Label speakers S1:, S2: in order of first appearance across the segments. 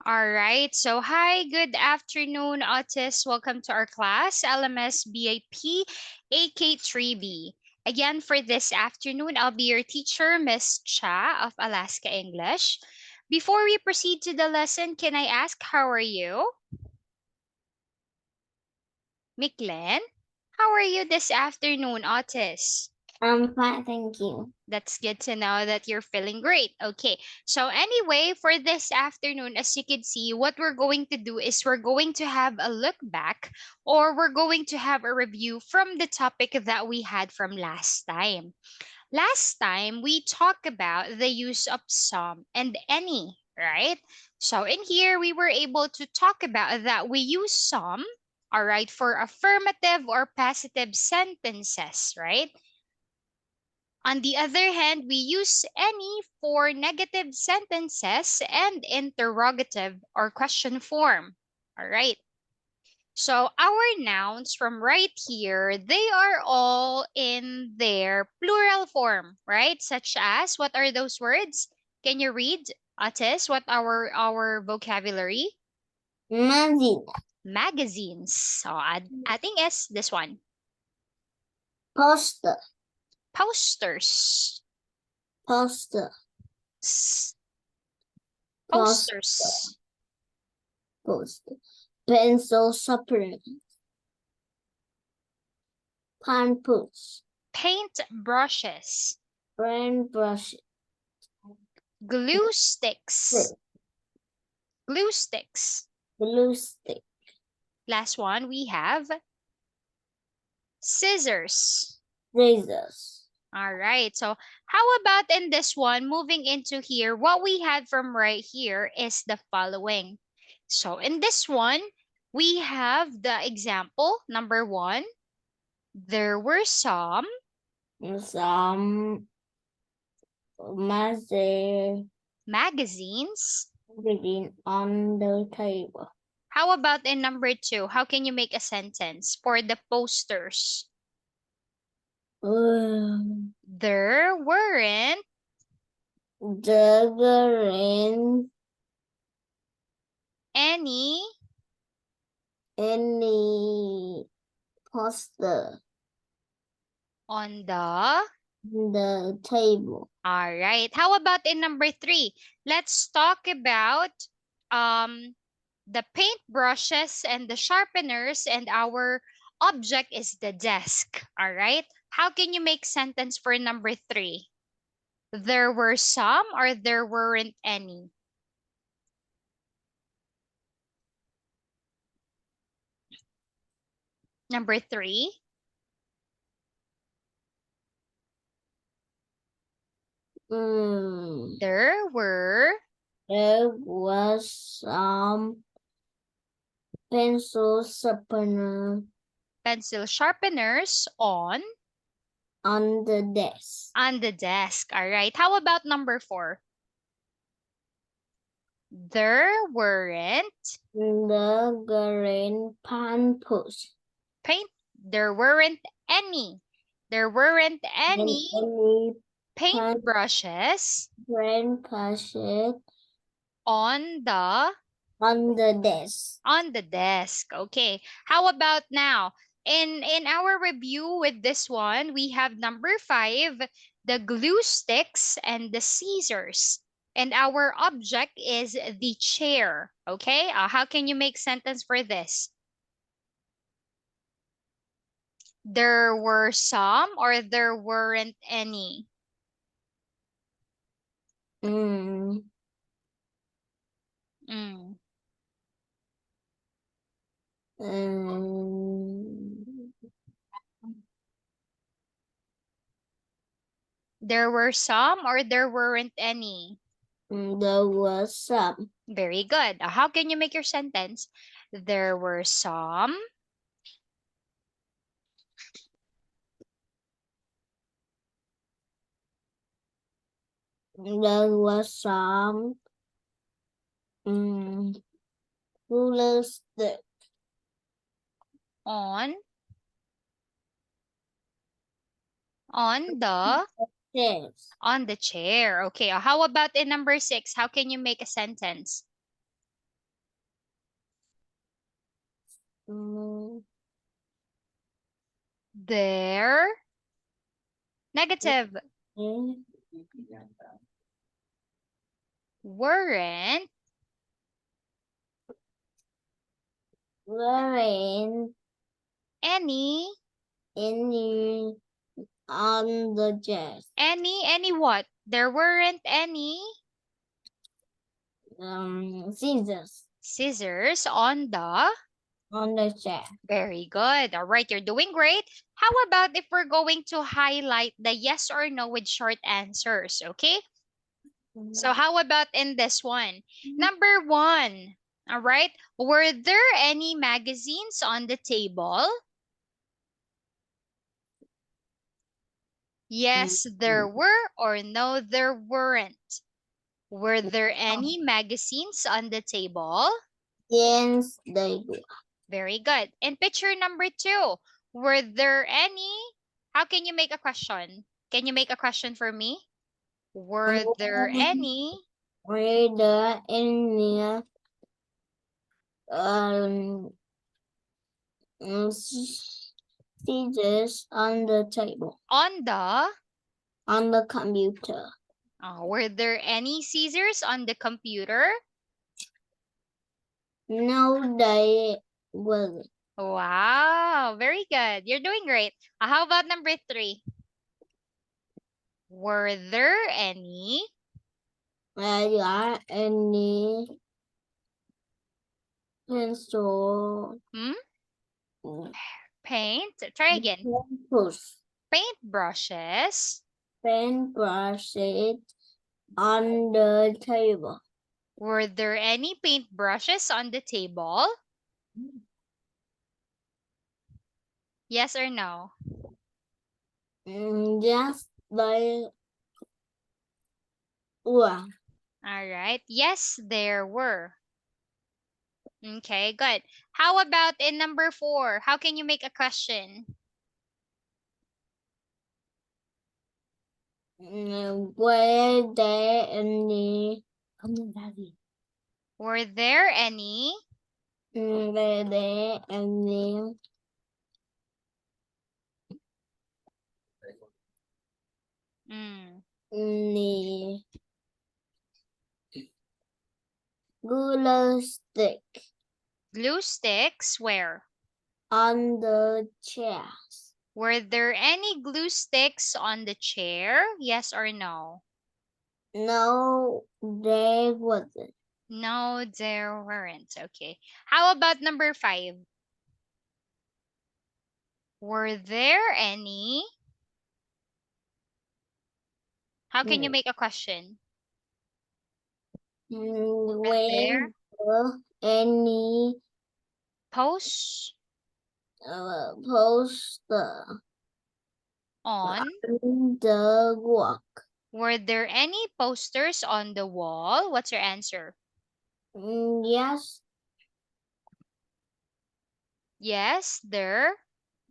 S1: All right. So, hi, good afternoon, autists. Welcome to our class, LMS BAP AK3B. Again, for this afternoon, I'll be your teacher, Miss Cha of Alaska English. Before we proceed to the lesson, can I ask, how are you? Miklen, how are you this afternoon, autist?
S2: I'm fine, thank you.
S1: That's good to know that you're feeling great. Okay. So anyway, for this afternoon, as you can see, what we're going to do is we're going to have a look back, or we're going to have a review from the topic that we had from last time. Last time, we talked about the use of some and any, right? So in here, we were able to talk about that we use some, all right, for affirmative or positive sentences, right? On the other hand, we use any for negative sentences and interrogative or question form. All right. So our nouns from right here, they are all in their plural form, right? Such as, what are those words? Can you read, Atis, what our vocabulary?
S2: Magazine,
S1: Magazines. So adding S, this one.
S2: poster,
S1: Posters.
S2: poster,
S1: S-
S2: poster,
S1: Posters.
S2: poster, pencil sharpener, pan push,
S1: Paint brushes.
S2: brand brush,
S1: Glue sticks.
S2: flip,
S1: Glue sticks.
S2: glue stick,
S1: Last one, we have scissors.
S2: razors,
S1: All right. So how about in this one, moving into here, what we had from right here is the following. So in this one, we have the example, number one. There were some
S2: some magazine
S1: magazines.
S2: on the table.
S1: How about in number two? How can you make a sentence for the posters? There weren't
S2: The green
S1: any
S2: any poster
S1: on
S2: the table.
S1: all right. How about in number three? Let's talk about the paint brushes and the sharpeners, and our object is the desk. All right. How can you make sentence for number three? There were some or there weren't any? Number three. There
S2: There was some pencil sharpener
S1: pencil sharpeners
S2: on the desk.
S1: on the desk. All right. How about number four? There weren't
S2: The green pan push.
S1: paint. There weren't any. There weren't any
S2: Any pan
S1: paintbrushes
S2: green pushes
S1: on the
S2: on the desk.
S1: desk. Okay. How about now? In our review with this one, we have number five, the glue sticks and the scissors. And our object is the chair. Okay. How can you make sentence for this? There were some or there weren't any?
S2: Mm.
S1: Mm.
S2: Mm.
S1: There were some or there weren't any?
S2: There was some.
S1: Very good. How can you make your sentence? There were some.
S2: There was some cooler stick
S1: On the
S2: chairs.
S1: chair. Okay. How about in number six? How can you make a sentence?
S2: mm,
S1: There. Negative.
S2: mm,
S1: Weren't
S2: wearing
S1: any.
S2: any on the chest.
S1: Any what? There weren't any
S2: Scissors
S1: scissors on the.
S2: on the chest.
S1: Very good. All right, you're doing great. How about if we're going to highlight the yes or no with short answers, okay? So how about in this one? Number one. All right. Were there any magazines on the table? Yes, there were, or no, there weren't. Were there any magazines on the table?
S2: Yes, they do.
S1: Very good. And picture number two. Were there any? How can you make a question? Can you make a question for me? Were there any
S2: Were there any um scissors on the table
S1: on the
S2: on the computer?
S1: were there any scissors on the computer?
S2: No, they wasn't.
S1: Wow, very good. You're doing great. How about number three? Were there any
S2: Were there any pencil
S1: hmm, paint? Try again.
S2: pencils,
S1: Paint brushes.
S2: paintbrushes on the table?
S1: Were there any paint brushes on the table? Yes or no?
S2: Yes, they were.
S1: All right. Yes, there were. Okay, good. How about in number four? How can you make a question?
S2: Were there any?
S1: Were there any
S2: Were there
S1: mm,
S2: any glue stick
S1: glue sticks? Where?
S2: on the chairs?
S1: Were there any glue sticks on the chair? Yes or no?
S2: No, there wasn't.
S1: No, there weren't. Okay. How about number five? Were there any? How can you
S2: Mm,
S1: make a question? Were
S2: Were
S1: there
S2: there any
S1: posts
S2: poster
S1: on?
S2: on the wall?
S1: Were there any posters on the wall? What's your answer?
S2: Yes,
S1: Yes, there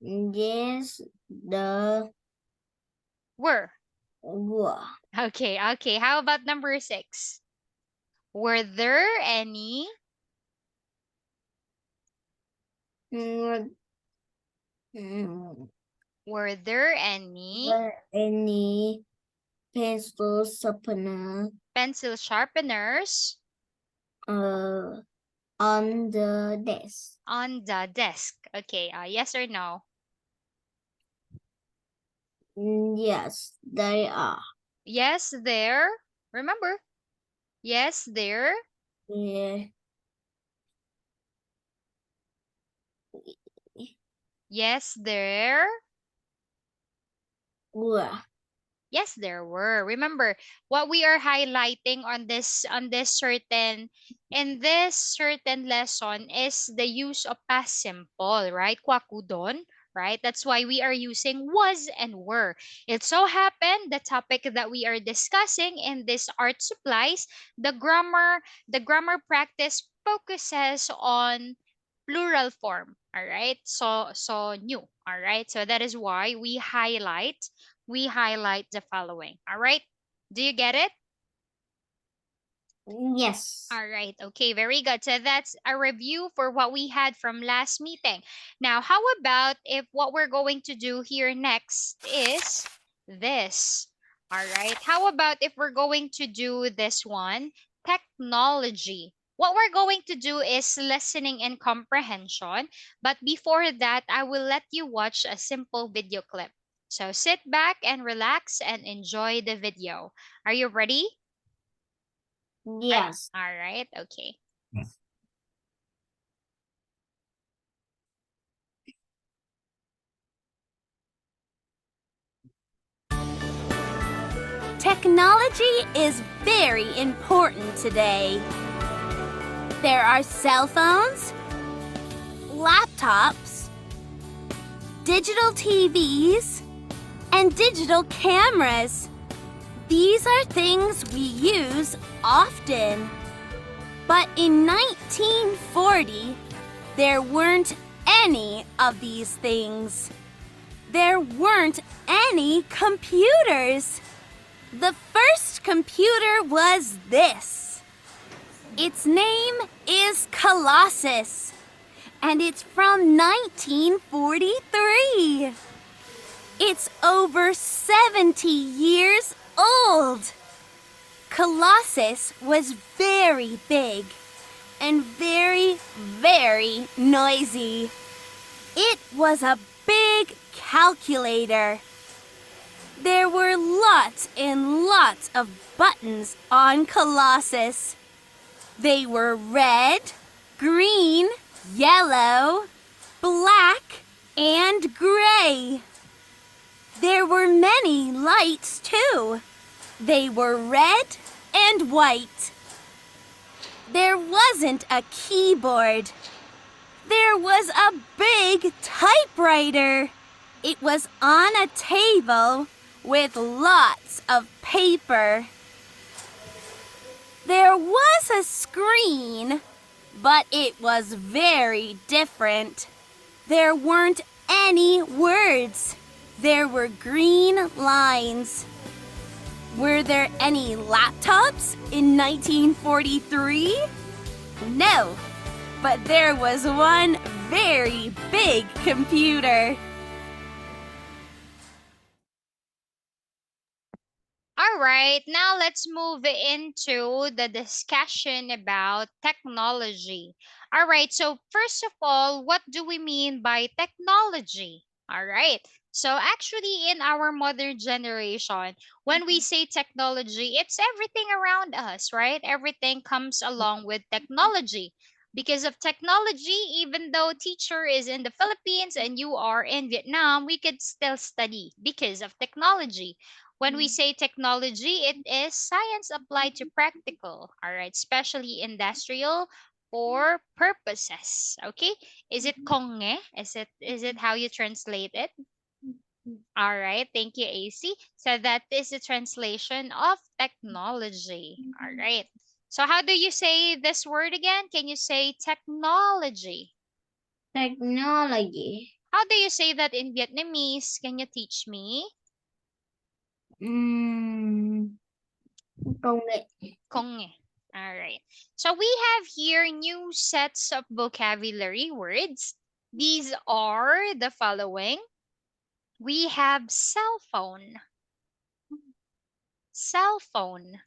S2: yes, the
S1: were.
S2: wall.
S1: Okay, okay. How about number six? Were there any?
S2: Mm, mm,
S1: Were there any
S2: Were any pencil sharpener
S1: pencil sharpeners
S2: uh, on the desk?
S1: on the desk? Okay, yes or no?
S2: Yes, they are.
S1: Yes, there. Remember? Yes, there.
S2: Yeah,
S1: Yes, there.
S2: were.
S1: Yes, there were. Remember what we are highlighting on this certain in this certain lesson is the use of past simple, right? Kwakudon, right? That's why we are using was and were. It so happened the topic that we are discussing in this art supplies, the grammar practice focuses on plural form. All right. So new. All right. So that is why we highlight the following. All right. Do you get it?
S2: Yes.
S1: All right. Okay. Very good. So that's a review for what we had from last meeting. Now, how about if what we're going to do here next is this? All right. How about if we're going to do this one? Technology. What we're going to do is listening and comprehension. But before that, I will let you watch a simple video clip. So sit back and relax and enjoy the video. Are you ready?
S2: Yes.
S1: All right. Okay.
S3: Technology is very important today. There are cell phones, laptops, digital TVs, and digital cameras. These are things we use often. But in 1940, there weren't any of these things. There weren't any computers. The first computer was this. Its name is Colossus, and it's from 1943. It's over 70 years old. Colossus was very big and very, very noisy. It was a big calculator. There were lots and lots of buttons on Colossus. They were red, green, yellow, black, and gray. There were many lights too. They were red and white. There wasn't a keyboard. There was a big typewriter. It was on a table with lots of paper. There was a screen, but it was very different. There weren't any words. There were green lines. Were there any laptops in 1943? No, but there was one very big computer.
S1: All right, now let's move into the discussion about technology. All right, so first of all, what do we mean by technology? All right, so actually, in our modern generation, when we say technology, it's everything around us, right? Everything comes along with technology. Because of technology, even though teacher is in the Philippines and you are in Vietnam, we could still study because of technology. When we say technology, it is science applied to practical, all right, especially industrial or purposes. Okay? Is it konge? Is it how you translate it? All right, thank you, AC. So that is the translation of technology. All right. So how do you say this word again? Can you say technology?
S2: Technology.
S1: How do you say that in Vietnamese? Can you teach me?
S2: Ừm, Công nghệ.
S1: Konge. All right. So we have here new sets of vocabulary words. These are the following. We have cell phone, cell phone.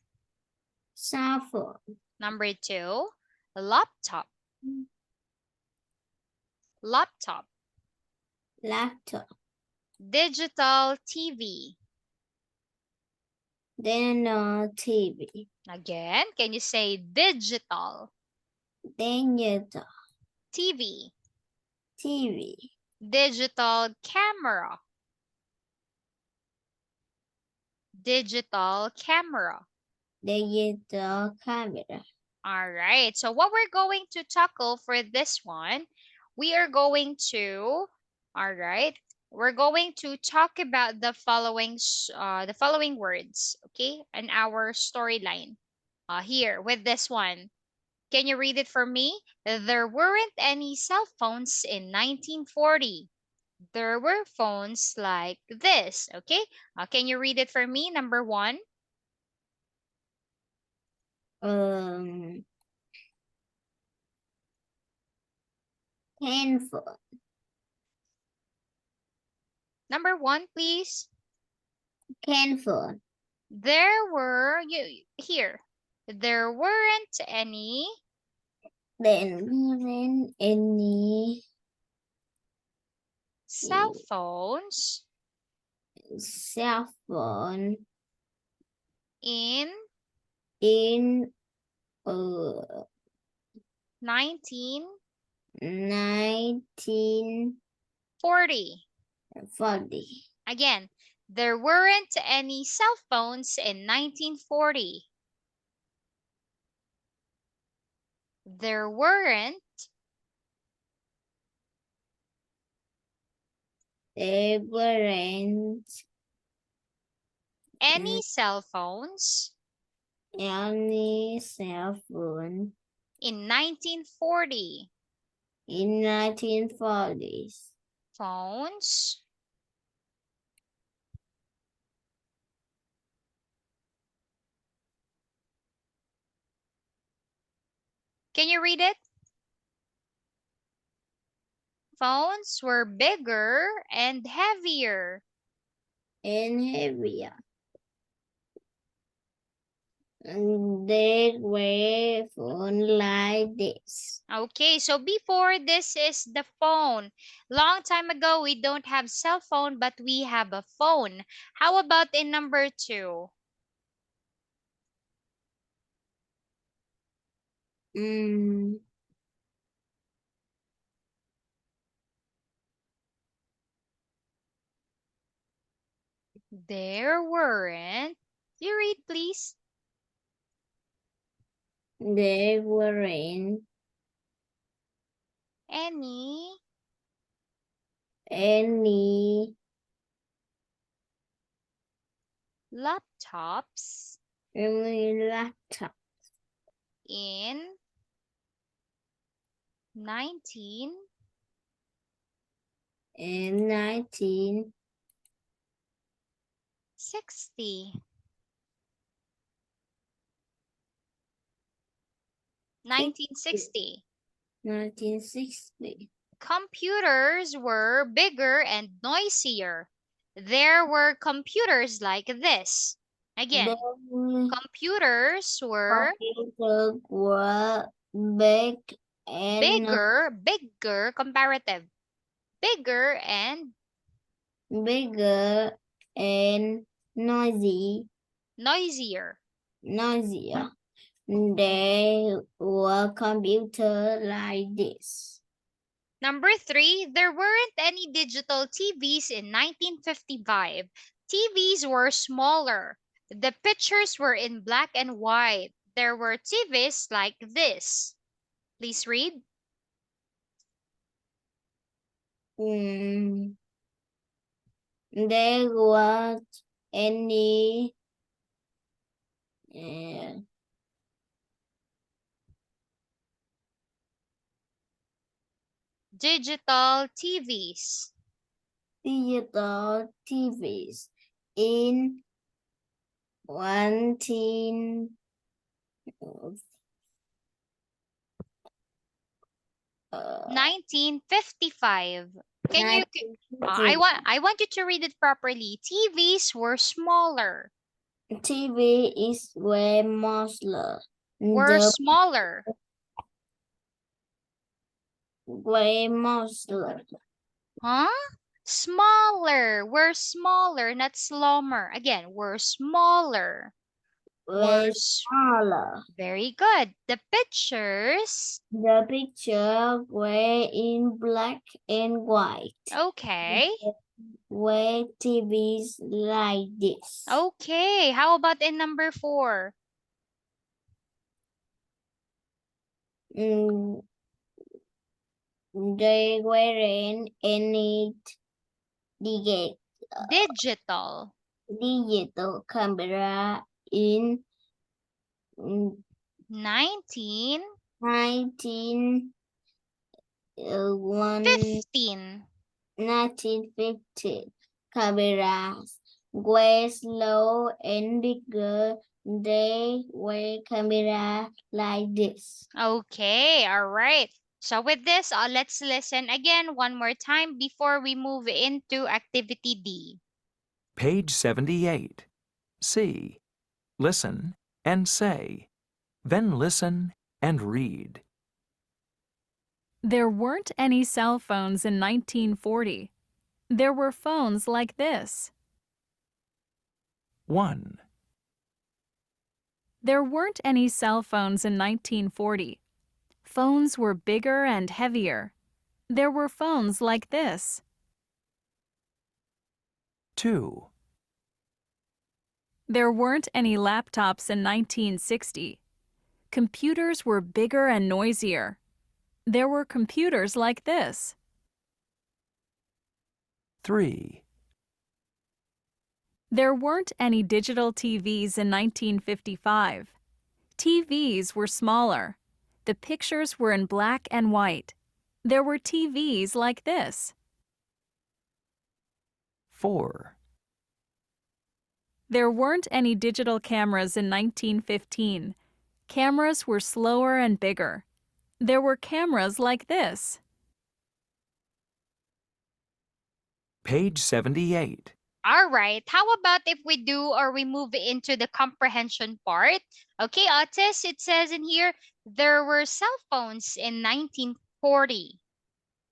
S2: Cell phone.
S1: Number two, laptop, laptop.
S2: Laptop.
S1: Digital TV.
S2: Then TV.
S1: Again, can you say digital
S2: Then the
S1: TV?
S2: TV.
S1: Digital camera, digital camera.
S2: Digital camera.
S1: All right. So what we're going to tackle for this one, we are going to, all right, we're going to talk about the following words, okay, in our storyline. Here with this one. Can you read it for me? There weren't any cell phones in 1940. There were phones like this, okay? Can you read it for me? Number one.
S2: Handphone.
S1: Number 1, please.
S2: Handphone.
S1: There were here. There weren't any
S2: There weren't any
S1: cell phones
S2: cell phone
S1: in
S2: in
S1: 1940.
S2: 1940.
S1: Again, there weren't any cell phones in 1940. There weren't
S2: There weren't
S1: any cell phones
S2: any cell phone
S1: in 1940.
S2: in 1940s.
S1: Phones Can you read it? Phones were bigger and heavier.
S2: And heavier. And they were phone like this.
S1: Okay, so before this is the phone. Long time ago, we don't have cell phone, but we have a phone. How about in number 2? There weren't. You read, please.
S2: They weren't
S1: Any
S2: any
S1: laptops
S2: laptop
S1: in 1960.
S2: in 1960.
S1: 1960.
S2: 1960.
S1: Computers were bigger and noisier. There were computers like this. Again,
S2: The
S1: computers were
S2: computers were big and
S1: bigger, comparative. Bigger and
S2: bigger and noisier. They were computers like this.
S1: Number 3, there weren't any digital TVs in 1955. TVs were smaller. The pictures were in black and white. There were TVs like this. Please read.
S2: There was any
S1: Digital TVs.
S2: digital TVs in
S1: 1955. Can you I
S2: 1950.
S1: want you to read it properly. TVs were smaller.
S2: TV is way smaller.
S1: Were smaller.
S2: Way smaller.
S1: Huh? Smaller. We're smaller, not slower. Again, we're smaller.
S2: Way smaller.
S1: Very good. The pictures.
S2: The picture were in black and white.
S1: Okay.
S2: Were TVs like this.
S1: Okay. How about in number 4?
S2: They weren't any
S1: Digital.
S2: digital camera in
S1: 1915.
S2: 1950. Cameras were slow and bigger They were camera like this.
S1: Okay, all right. So with this, let's listen again one more time before we move into activity D.
S4: Page 78. See, listen, and say. Then listen and read.
S5: There weren't any cell phones in 1940. There were phones like this.
S4: 1,
S5: There weren't any cell phones in 1940. Phones were bigger and heavier. There were phones like this.
S4: 2,
S5: There weren't any laptops in 1960. Computers were bigger and noisier. There were computers like this.
S4: 3,
S5: There weren't any digital TVs in 1955. TVs were smaller. The pictures were in black and white. There were TVs like this.
S4: 4,
S5: There weren't any digital cameras in 1915. Cameras were slower and bigger. There were cameras like this.
S4: Page 78.
S1: All right. How about if we do or we move into the comprehension part? Okay, Otis, it says in here, there were cell phones in 1940.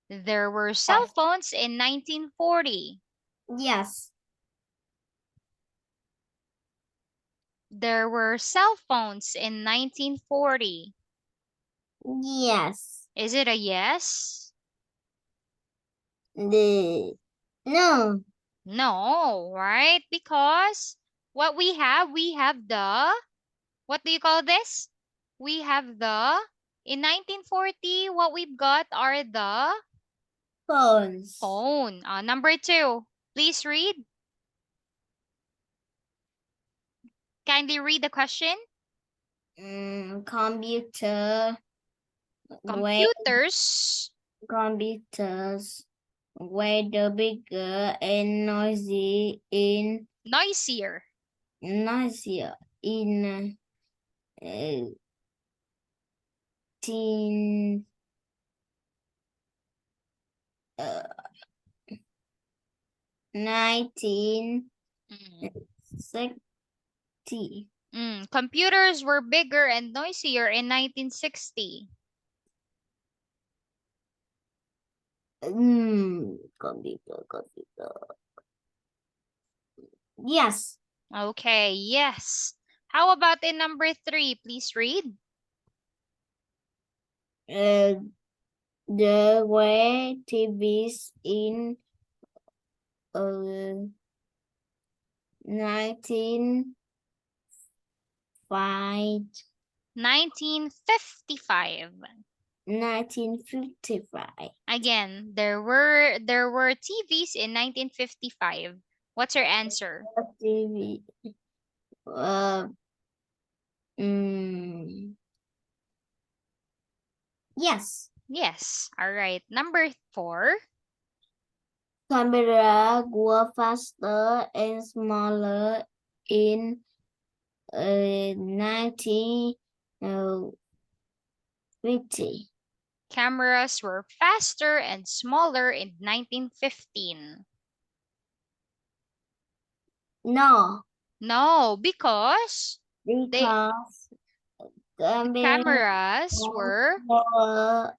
S1: There were cell
S2: Yes.
S1: phones in 1940.
S2: Yes.
S1: There were cell phones in 1940.
S2: Yes.
S1: Is it a yes?
S2: No.
S1: No, right? Because what we have the, what do you call this? We have the, in 1940, what we've got are the
S2: Phones.
S1: phone. Number 2, please read. Kindly read the question.
S2: Computer. Where
S1: Computers.
S2: computers were the bigger and
S1: Noisier.
S2: noisier in teen, 1960.
S1: Computers were bigger and noisier in 1960.
S2: Computer. Yes.
S1: Okay, yes. How about in number 3? Please read.
S2: There were TVs in
S1: 1955.
S2: 1955.
S1: Again, there were TVs in 1955. What's your answer?
S2: TV. Mm, yes.
S1: Yes. All right. Number 4.
S2: Camera were faster and smaller in 1950.
S1: Cameras were faster and smaller in 1915.
S2: No,
S1: No, because they
S2: because camera
S1: cameras were
S2: smaller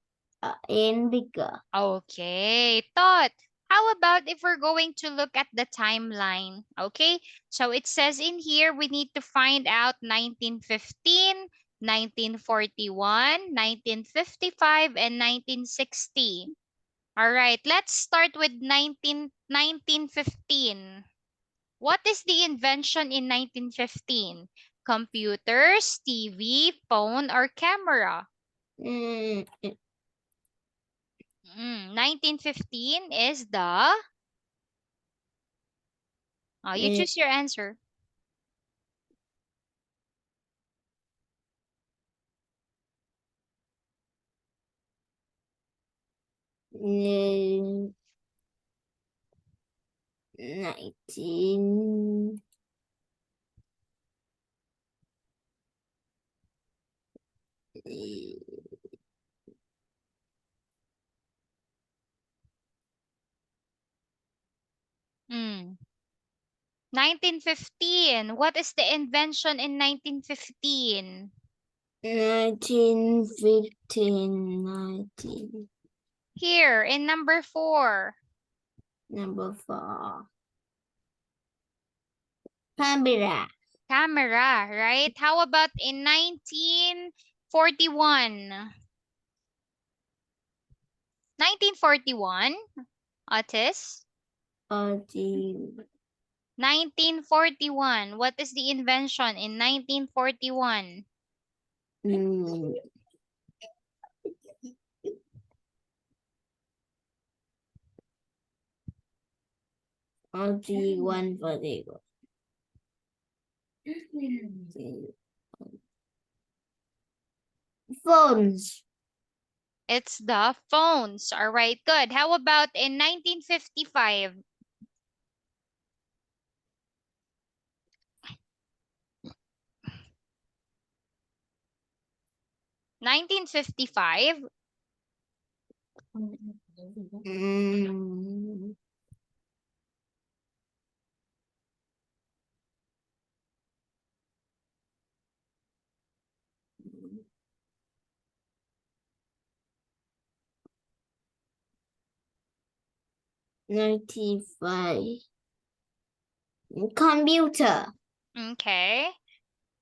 S2: and bigger.
S1: okay. Thought. How about if we're going to look at the timeline? Okay. So it says in here we need to find out 1915, 1941, 1955, and 1960. All right. Let's start with 1915. What is the invention in 1915? Computers, TV, phone, or camera?
S2: Mm,
S1: 1915 is the... you
S2: mm,
S1: choose your answer.
S2: mm, 19
S1: Mm. 1915. What is the invention in 1915?
S2: 1915, 19.
S1: Here, in number 4.
S2: Number 4. Camera.
S1: Camera, right? How about in 1941? 1941, Otis? 1941. What is the invention in 1941?
S2: 41. Phones.
S1: It's the phones. All right, good. How about in 1955? 1955.
S2: 95. Computer.
S1: Okay.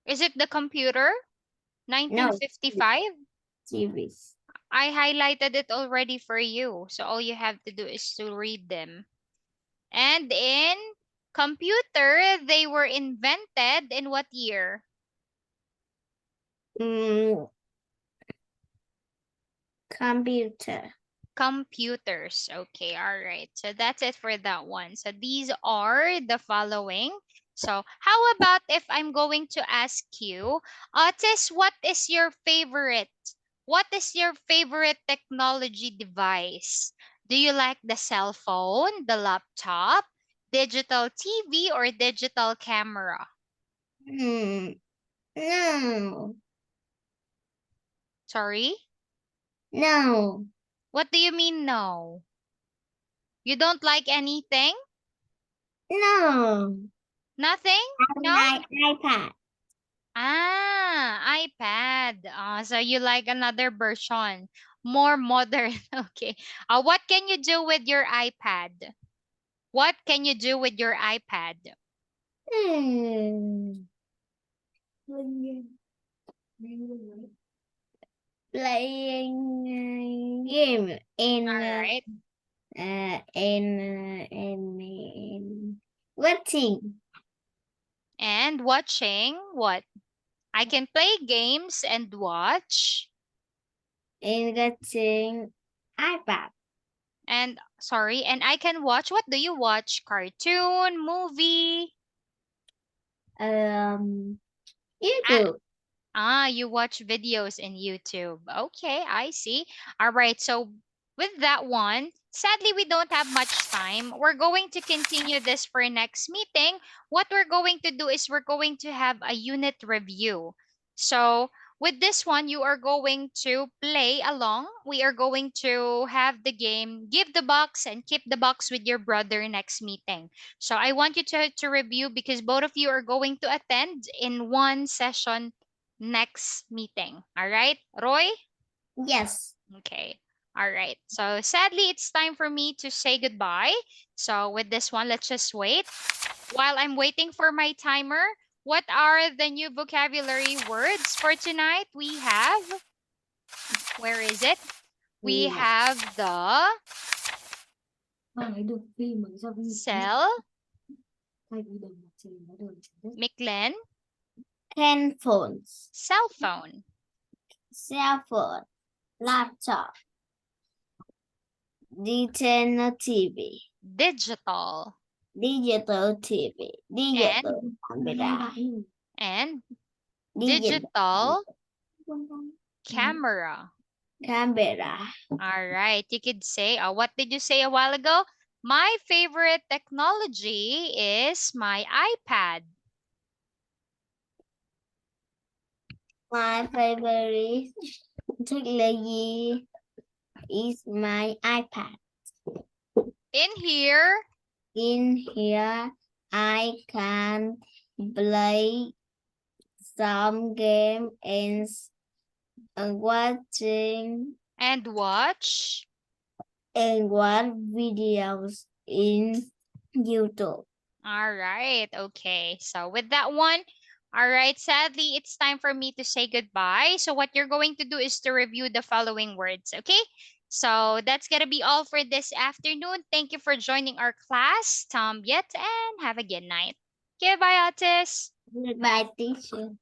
S1: Is it the computer?
S2: No.
S1: 1955?
S2: TVs.
S1: I highlighted it already for you. So all you have to do is to read them. And in computer, they were invented in what year?
S2: Computer.
S1: Computers. Okay, all right. So that's it for that one. So these are the following. So how about if I'm going to ask you, Otis, what is your favorite? What is your favorite technology device? Do you like the cell phone, the laptop, digital TV, or digital camera?
S2: No.
S1: Sorry?
S2: No.
S1: What do you mean no? You don't like anything?
S2: No.
S1: Nothing?
S2: I
S1: No?
S2: like iPad.
S1: iPad. So you like another version, more modern. Okay. What can you do with your iPad? What can you do with your iPad?
S2: Hmm. Playing game
S1: All right.
S2: in watching
S1: And watching what? I can play games and watch.
S2: in watching iPad.
S1: And sorry, and I can watch. What do you watch? Cartoon, movie?
S2: YouTube.
S1: You watch videos in YouTube. Okay, I see. All right. So with that one, sadly we don't have much time. We're going to continue this for next meeting. What we're going to do is we're going to have a unit review. So with this one, you are going to play along. We are going to have the game, give the box and keep the box with your brother next meeting. So I want you to review because both of you are going to attend in one session next meeting. All right, Roy?
S2: Yes.
S1: Okay. All right. So sadly, it's time for me to say goodbye. So with this one, let's just wait. While I'm waiting for my timer, what are the new vocabulary words for tonight? We have, where is it? We have the cell, Miklen,
S2: Handphones,
S1: cell phone,
S2: cell phone, laptop, digital TV,
S1: digital,
S2: digital TV, digital camera,
S1: and
S2: digital
S1: digital camera.
S2: camera.
S1: All right. You could say, what did you say a while ago? My favorite technology is my iPad.
S2: My favorite technology is my iPad.
S1: In here,
S2: In here, I can play some game and watching
S1: and watch.
S2: and watch videos in YouTube.
S1: All right. Okay. So with that one, all right. Sadly, it's time for me to say goodbye. So what you're going to do is to review the following words. Okay. So that's gonna be all for this afternoon. Thank you for joining our class, Tom Yet, and have a good night. Goodbye, Otis.
S2: Goodbye, teacher.